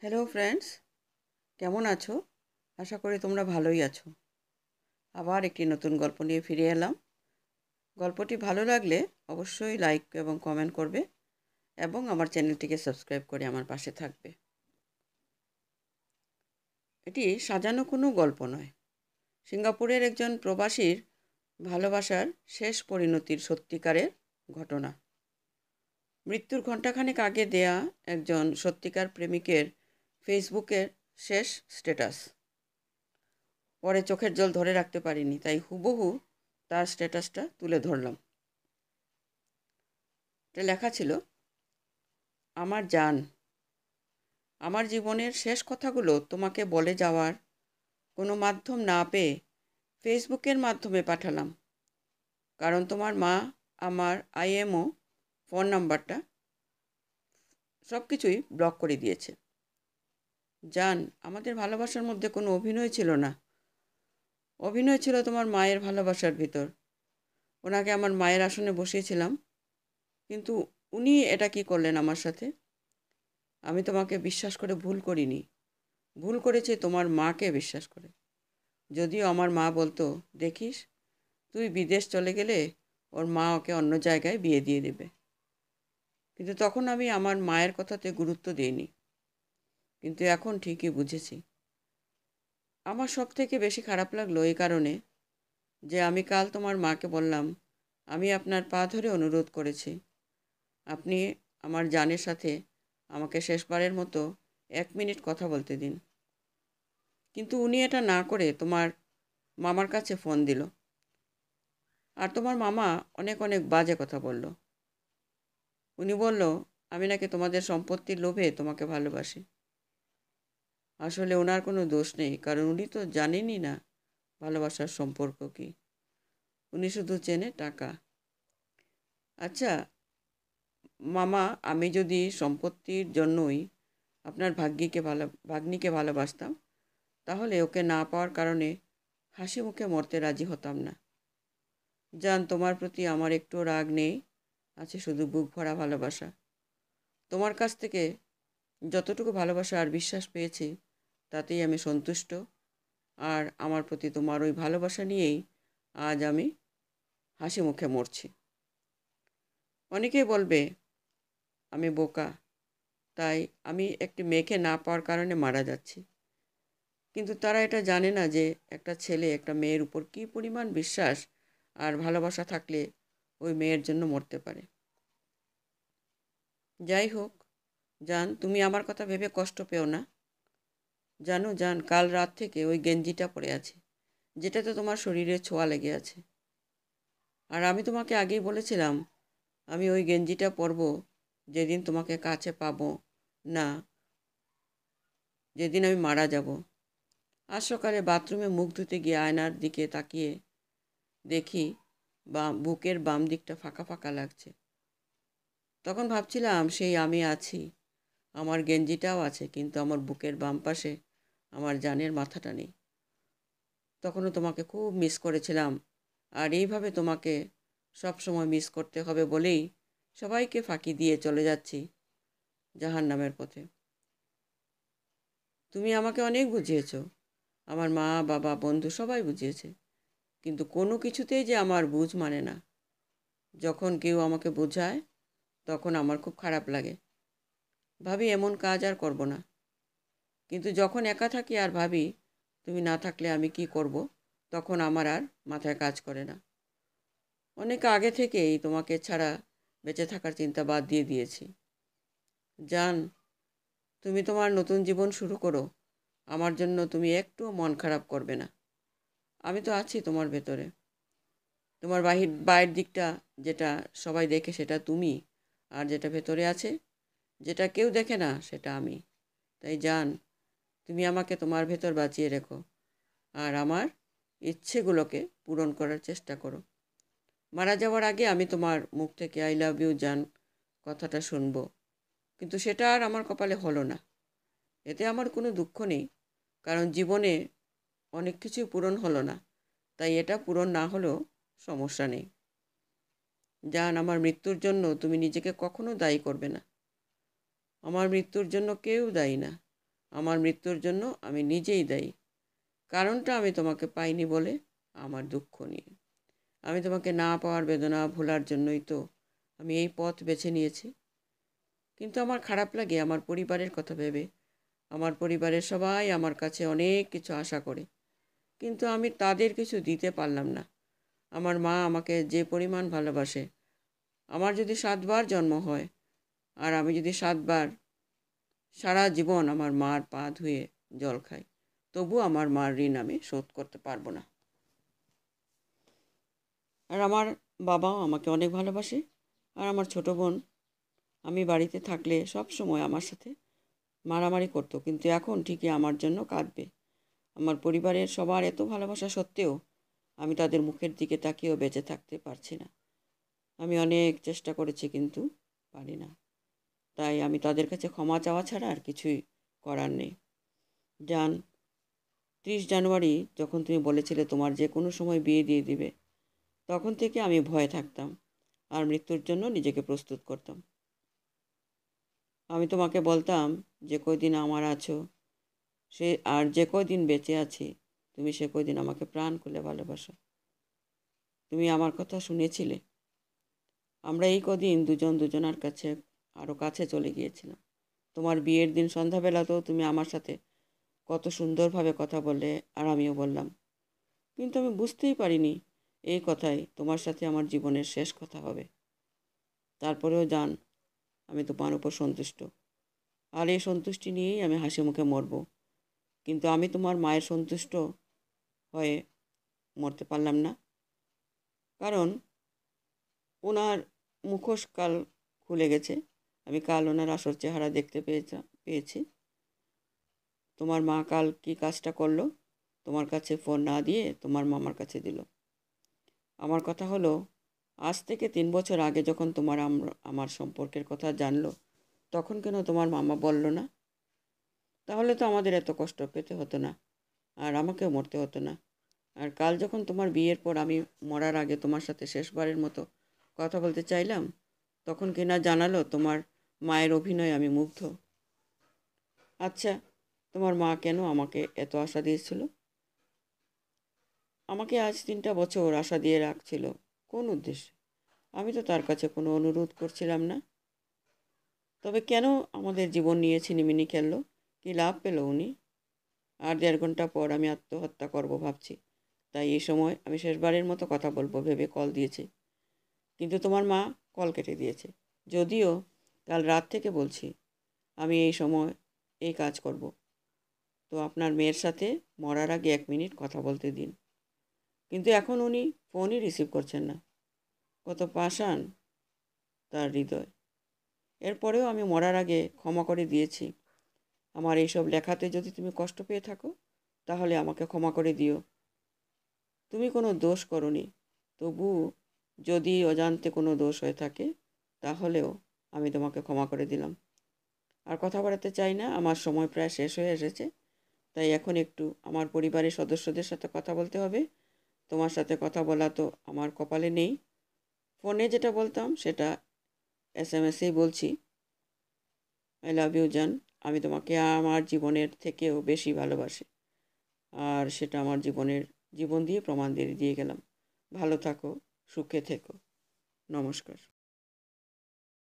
Hello friends, কেমন আছো? আশা করি তোমরা ভালোই আছো। আবার একটি নতুন গল্প নিয়ে ফিরে এলাম। গল্পটি ভালো লাগলে অবশ্যই লাইক এবং কমেন্ট করবে এবং আমার চ্যানেলটিকে সাবস্ক্রাইব করে আমার পাশে থাকবে। এটি সাজানো কোনো গল্প নয়। সিঙ্গাপুরের একজন প্রবাসীর ভালোবাসার শেষ পরিণতির সত্যিকারের ঘটনা। মৃত্যুর ঘণ্টাখানেক আগে দেয়া একজন সত্যিকার প্রেমিকের ফেসবুকের শেষ স্ট্যাটাস। পরে চোখের জল ধরে রাখতে পারিনি, তাই হুবহু তার স্ট্যাটাসটা তুলে ধরলাম। এটা লেখা ছিল, আমার জান, আমার জীবনের শেষ কথাগুলো তোমাকে বলে যাওয়ার কোনো মাধ্যম না পেয়ে ফেসবুকের মাধ্যমে পাঠালাম। কারণ তোমার মা আমার আইএমও ফোন নাম্বারটা সব কিছুই ব্লক করে দিয়েছে। জান, আমাদের ভালোবাসার মধ্যে কোনো অভিনয় ছিল না। অভিনয় ছিল তোমার মায়ের ভালোবাসার ভিতর। ওনাকে আমার মায়ের আসনে বসিয়েছিলাম, কিন্তু উনি এটা কি করলেন আমার সাথে? আমি তোমাকে বিশ্বাস করে ভুল করিনি, ভুল করেছে তোমার মাকে বিশ্বাস করে। যদিও আমার মা বলতো, দেখিস, তুই বিদেশ চলে গেলে ওর মা ওকে অন্য জায়গায় বিয়ে দিয়ে দেবে। কিন্তু তখন আমি আমার মায়ের কথাতে গুরুত্ব দিইনি। কিন্তু এখন ঠিকই বুঝেছি। আমার সব থেকে বেশি খারাপ লাগলো এই কারণে যে আমি কাল তোমার মাকে বললাম, আমি আপনার পা ধরে অনুরোধ করেছি, আপনি আমার জানের সাথে আমাকে শেষবারের মতো 1 মিনিট কথা বলতে দিন। কিন্তু উনি এটা না করে তোমার মামার কাছে ফোন দিল। আর তোমার মামা অনেক অনেক বাজে কথা বলল। উনি বলল, আমি নাকি তোমাদের সম্পত্তির লোভে তোমাকে ভালোবাসি। আসলে ওনার কোনো দোষ নেই, কারণ উনি তো জানেনই না ভালোবাসার সম্পর্ক কি। উনি শুধু চেনে টাকা। আচ্ছা মামা, আমি যদি সম্পত্তির জন্যই আপনার ভাগ্নিকে ভালোবাসতাম, তাহলে ওকে না পাওয়ার কারণে হাসি মুখে মরতে রাজি হতাম না। জান, তোমার প্রতি আমার একটুও রাগ নেই, আছে শুধু বুক ভরা ভালোবাসা। তোমার কাছ থেকে যতটুকু ভালোবাসা আর বিশ্বাস পেয়েছি, তাতেই আমি সন্তুষ্ট। আর আমার প্রতি তোমার ওই ভালোবাসা নিয়েই আজ আমি হাসি মুখে মরছি। অনেকেই বলবে আমি বোকা, তাই আমি একটি মেয়েকে না পাওয়ার কারণে মারা যাচ্ছি। কিন্তু তারা এটা জানে না যে একটা ছেলে একটা মেয়ের উপর কী পরিমাণ বিশ্বাস আর ভালোবাসা থাকলে ওই মেয়ের জন্য মরতে পারে। যাই হোক, জান, তুমি আমার কথা ভেবে কষ্ট পেও না। জানো জান, কাল রাত থেকে ওই গেঞ্জিটা পরে আছে, যেটাতে তোমার শরীরে ছোঁয়া লেগে আছে। আর আমি তোমাকে আগেই বলেছিলাম, আমি ওই গেঞ্জিটা পরবো যেদিন তোমাকে কাছে পাবো না, যেদিন আমি মারা যাব। আজ সকালে বাথরুমে মুখ ধুতে গিয়ে আয়নার দিকে তাকিয়ে দেখি বুকের বাম দিকটা ফাঁকা ফাঁকা লাগছে। তখন ভাবছিলাম সেই আমি আছি, আমার গেঞ্জিটাও আছে, কিন্তু আমার বুকের বাম পাশে আমার জানের মাথাটা নেই। তখনও তোমাকে খুব মিস করেছিলাম। আর এইভাবে তোমাকে সব সময় মিস করতে হবে বলেই সবাইকে ফাঁকি দিয়ে চলে যাচ্ছি জাহান্নামের পথে। তুমি আমাকে অনেক বুঝিয়েছো, আমার মা বাবা বন্ধু সবাই বুঝিয়েছে, কিন্তু কোনো কিছুতেই যে আমার বুঝ মানে না। যখন কেউ আমাকে বোঝায় তখন আমার খুব খারাপ লাগে, ভাবি এমন কাজ আর করব না। কিন্তু যখন একা থাকি আর ভাবি তুমি না থাকলে আমি কি করব, তখন আমার আর মাথায় কাজ করে না। অনেক আগে থেকেই তোমাকে ছাড়া বেঁচে থাকার চিন্তা বাদ দিয়ে দিয়েছি। জান, তুমি তোমার নতুন জীবন শুরু করো, আমার জন্য তুমি একটুও মন খারাপ করবে না। আমি তো আছি তোমার ভেতরে। তোমার বাইরের দিকটা যেটা সবাই দেখে সেটা তুমি, আর যেটা ভেতরে আছে, যেটা কেউ দেখে না, সেটা আমি। তাই জান, তুমি আমাকে তোমার ভেতর বাঁচিয়ে রেখো আর আমার ইচ্ছেগুলোকে পূরণ করার চেষ্টা করো। মারা যাওয়ার আগে আমি তোমার মুখ থেকে আই লাভ ইউ জান কথাটা শুনবো, কিন্তু সেটা আর আমার কপালে হলো না। এতে আমার কোনো দুঃখ নেই, কারণ জীবনে অনেক কিছুই পূরণ হলো না, তাই এটা পূরণ না হলেও সমস্যা নেই। জান, আমার মৃত্যুর জন্য তুমি নিজেকে কখনো দায়ী করবে না। আমার মৃত্যুর জন্য কেউ দায়ী না। আমার মৃত্যুর জন্য আমি নিজেই দায়ী। কারণটা আমি তোমাকে পাইনি বলে আমার দুঃখ নিয়ে। আমি তোমাকে না পাওয়ার বেদনা ভোলার জন্যই তো আমি এই পথ বেছে নিয়েছি। কিন্তু আমার খারাপ লাগে আমার পরিবারের কথা ভেবে। আমার পরিবারের সবাই আমার কাছে অনেক কিছু আশা করে, কিন্তু আমি তাদের কিছু দিতে পারলাম না। আমার মা আমাকে যে পরিমাণ ভালোবাসে, আমার যদি 7বার জন্ম হয় আর আমি যদি 7বার সারা জীবন আমার মার পা ধুয়ে জল খাই, তবু আমার মার ঋণ আমি শোধ করতে পারবো না। আর আমার বাবাও আমাকে অনেক ভালোবাসে। আর আমার ছোট বোন আমি বাড়িতে থাকলে সব সময় আমার সাথে মারামারি করতো, কিন্তু এখন ঠিকই আমার জন্য কাঁদবে। আমার পরিবারের সবার এত ভালোবাসা সত্ত্বেও আমি তাদের মুখের দিকে তাকিয়েও বেঁচে থাকতে পারছি না। আমি অনেক চেষ্টা করেছি, কিন্তু পারি না। তাই আমি তাদের কাছে ক্ষমা চাওয়া ছাড়া আর কিছুই করার নেই। জান, 30 জানুয়ারি যখন তুমি বলেছিলে তোমার যে কোনো সময় বিয়ে দিয়ে দিবে, তখন থেকে আমি ভয়ে থাকতাম আর মৃত্যুর জন্য নিজেকে প্রস্তুত করতাম। আমি তোমাকে বলতাম, যে কয়দিন আমার আছো সে আর যে কয়দিন বেঁচে আছি, তুমি সে কয়দিন আমাকে প্রাণ খুলে ভালোবাসো। তুমি আমার কথা শুনেছিলে। আমরা এই কদিন দুজন দুজনার কাছে আরও কাছে চলে গিয়েছিলাম। তোমার বিয়ের দিন সন্ধ্যাবেলাতেও তুমি আমার সাথে কত সুন্দরভাবে কথা বললে, আর আমিও বললাম। কিন্তু আমি বুঝতেই পারিনি এই কথাই তোমার সাথে আমার জীবনের শেষ কথা হবে। তারপরেও জান, আমি তোমার উপর সন্তুষ্ট, আর এই সন্তুষ্টি নিয়েই আমি হাসি মুখে মরব। কিন্তু আমি তোমার মায়ের সন্তুষ্ট হয়ে মরতে পারলাম না, কারণ ওনার মুখোশ কাল খুলে গেছে। আমি কাল ওনার আসল চেহারা দেখতে পেয়েছি। তোমার মা কাল কী কাজটা করলো, তোমার কাছে ফোন না দিয়ে তোমার মামার কাছে দিল। আমার কথা হলো, আজ থেকে 3 বছর আগে যখন আমার সম্পর্কের কথা জানলো, তখন কেন তোমার মামা বলল না? তাহলে তো আমাদের এত কষ্ট পেতে হতো না, আর আমাকেও মরতে হতো না। আর কাল যখন তোমার বিয়ের পর আমি মরার আগে তোমার সাথে শেষবারের মতো কথা বলতে চাইলাম, তখন কিনা জানালো তোমার মায়ের অভিনয়ে আমি মুগ্ধ। আচ্ছা, তোমার মা কেন আমাকে এত আশা দিয়েছিল? আমাকে আজ 3টা বছর আশা দিয়ে রাখছিল কোন উদ্দেশ্যে? আমি তো তার কাছে কোনো অনুরোধ করছিলাম না। তবে কেন আমাদের জীবন নিয়ে ছিনিমিনি খেললো? কি লাভ পেল উনি? আর 1.5 ঘন্টা পর আমি আত্মহত্যা করব ভাবছি। তাই এই সময় আমি শেষবারের মতো কথা বলবো ভেবে কল দিয়েছি। কিন্তু তোমার মা কল কেটে দিয়েছে। যদিও কাল রাত থেকে বলছি আমি এই সময় এই কাজ করব, তো আপনার মেয়ের সাথে মরার আগে 1 মিনিট কথা বলতে দিন। কিন্তু এখন উনি ফোনই রিসিভ করছেন না। কত পাষাণ তার হৃদয়। এরপরেও আমি মরার আগে ক্ষমা করে দিয়েছি। আমার এইসব লেখাতে যদি তুমি কষ্ট পেয়ে থাকো, তাহলে আমাকে ক্ষমা করে দিও। তুমি কোনো দোষ করনি, তবু যদি অজান্তে কোনো দোষ হয়ে থাকে, তাহলেও আমি তোমাকে ক্ষমা করে দিলাম। আর কথা বাড়াতে চাই না, আমার সময় প্রায় শেষ হয়ে এসেছে। তাই এখন একটু আমার পরিবারের সদস্যদের সাথে কথা বলতে হবে। তোমার সাথে কথা বলা তো আমার কপালে নেই। ফোনে যেটা বলতাম সেটা SMS-এই বলছি। আই লাভ ইউ জান। আমি তোমাকে আমার জীবনের থেকেও বেশি ভালোবাসি। আর সেটা আমার জীবন দিয়ে প্রমাণ দিয়ে গেলাম। ভালো থাকো, সুখে থেকো। নমস্কার।